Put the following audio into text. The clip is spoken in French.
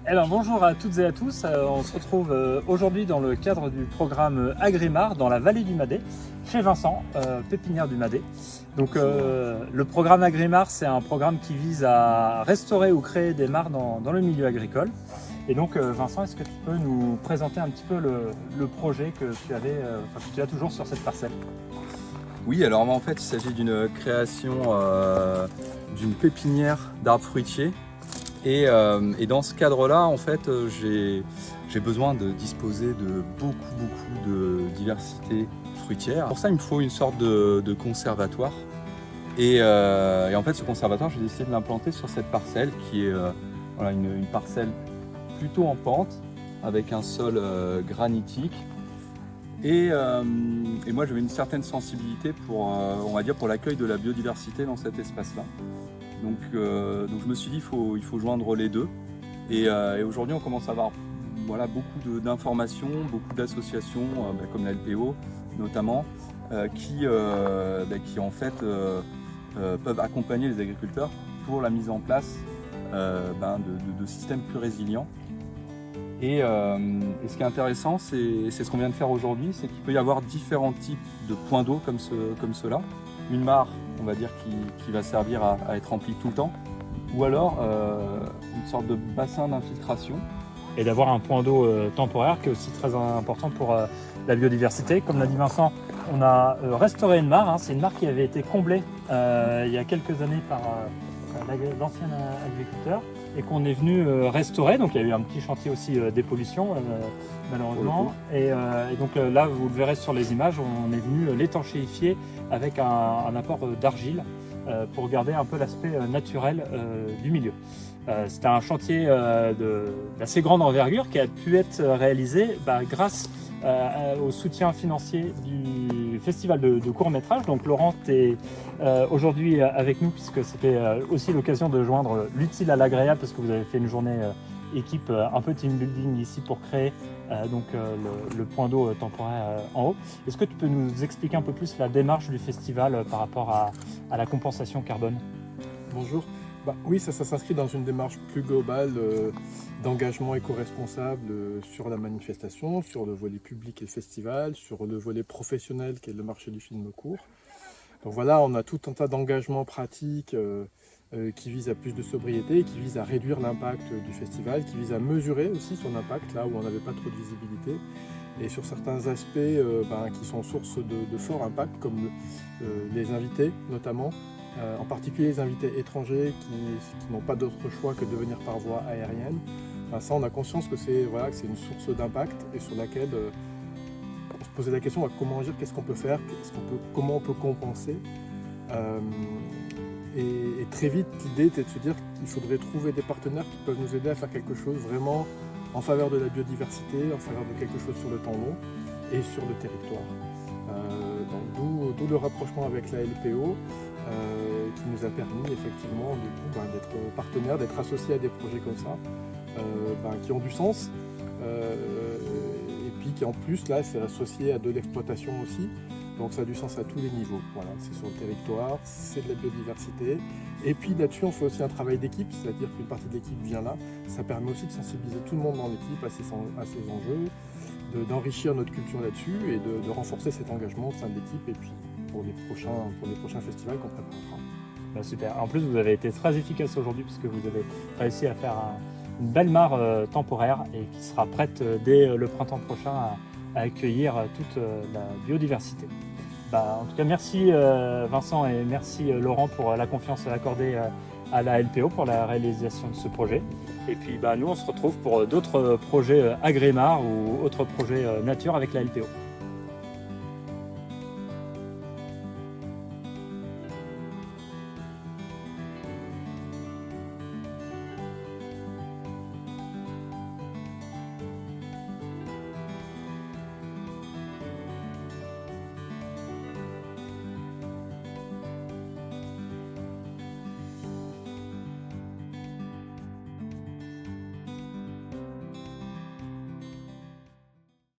Bonjour à toutes et à tous, on se retrouve aujourd'hui dans le cadre du programme Agrimar dans la vallée du Madé, chez Vincent, pépinière du Madé. Donc le programme Agrimar, c'est un programme qui vise à restaurer ou créer des mares dans le milieu agricole. Et donc Vincent, est-ce que tu peux nous présenter un petit peu le projet que tu as toujours sur cette parcelle? Oui, alors en fait il s'agit d'une création d'une pépinière d'arbres fruitiers. Et dans ce cadre-là, en fait, j'ai besoin de disposer de beaucoup de diversité fruitière. Pour ça, il me faut une sorte de conservatoire. Et en fait, ce conservatoire, j'ai décidé de l'implanter sur cette parcelle qui est voilà, une parcelle plutôt en pente, avec un sol granitique. Et moi, j'avais une certaine sensibilité pour, on va dire, pour l'accueil de la biodiversité dans cet espace-là. Donc je me suis dit il faut joindre les deux. Et aujourd'hui, on commence à avoir beaucoup d'informations, beaucoup d'associations, comme la LPO notamment, qui en fait peuvent accompagner les agriculteurs pour la mise en place de systèmes plus résilients. Et ce qui est intéressant, c'est ce qu'on vient de faire aujourd'hui, c'est qu'il peut y avoir différents types de points d'eau comme ceux-là. Une mare, on va dire, qui va servir à être remplie tout le temps, ou alors une sorte de bassin d'infiltration. Et d'avoir un point d'eau temporaire qui est aussi très important pour la biodiversité. Comme l'a dit Vincent, on a restauré une mare, c'est une mare qui avait été comblée il y a quelques années par l'ancien agriculteur et qu'on est venu restaurer. Donc il y a eu un petit chantier aussi dépollution malheureusement. Et donc là, vous le verrez sur les images, on est venu l'étanchéifier avec un apport d'argile pour garder un peu l'aspect naturel du milieu. C'était un chantier d'assez grande envergure qui a pu être réalisé grâce au soutien financier du festival de court-métrage. Donc Laurent est aujourd'hui avec nous puisque c'était aussi l'occasion de joindre l'utile à l'agréable parce que vous avez fait une journée équipe, un peu team building ici pour créer le point d'eau temporaire en haut. Est-ce que tu peux nous expliquer un peu plus la démarche du festival par rapport à la compensation carbone? Bonjour. Oui, ça s'inscrit dans une démarche plus globale d'engagement éco-responsable sur la manifestation, sur le volet public et le festival, sur le volet professionnel qui est le marché du film court. Donc voilà, on a tout un tas d'engagements pratiques qui visent à plus de sobriété, qui visent à réduire l'impact du festival, qui visent à mesurer aussi son impact là où on n'avait pas trop de visibilité. Et sur certains aspects qui sont source de fort impact, comme les invités notamment, en particulier les invités étrangers qui n'ont pas d'autre choix que de venir par voie aérienne. Ça, on a conscience que c'est une source d'impact et sur laquelle on se posait la question comment agir, qu'est-ce qu'on peut faire, comment on peut compenser. Et très vite, l'idée était de se dire qu'il faudrait trouver des partenaires qui peuvent nous aider à faire quelque chose vraiment en faveur de la biodiversité, en faveur de quelque chose sur le temps long et sur le territoire. D'où le rapprochement avec la LPO qui nous a permis effectivement d'être partenaires, d'être associés à des projets comme ça, qui ont du sens et puis qui en plus là c'est associé à de l'exploitation aussi. Donc ça a du sens à tous les niveaux. Voilà, c'est sur le territoire, c'est de la biodiversité. Et puis là-dessus, on fait aussi un travail d'équipe, c'est-à-dire qu'une partie de l'équipe vient là. Ça permet aussi de sensibiliser tout le monde dans l'équipe à ces enjeux, d'enrichir notre culture là-dessus et de renforcer cet engagement au sein de l'équipe et puis pour les prochains festivals qu'on préparera. Super. En plus, vous avez été très efficace aujourd'hui puisque vous avez réussi à faire une belle mare temporaire et qui sera prête dès le printemps prochain à accueillir toute la biodiversité. En tout cas, merci Vincent et merci Laurent pour la confiance accordée à la LPO pour la réalisation de ce projet. Et puis nous, on se retrouve pour d'autres projets Agrimar ou autres projets nature avec la LPO.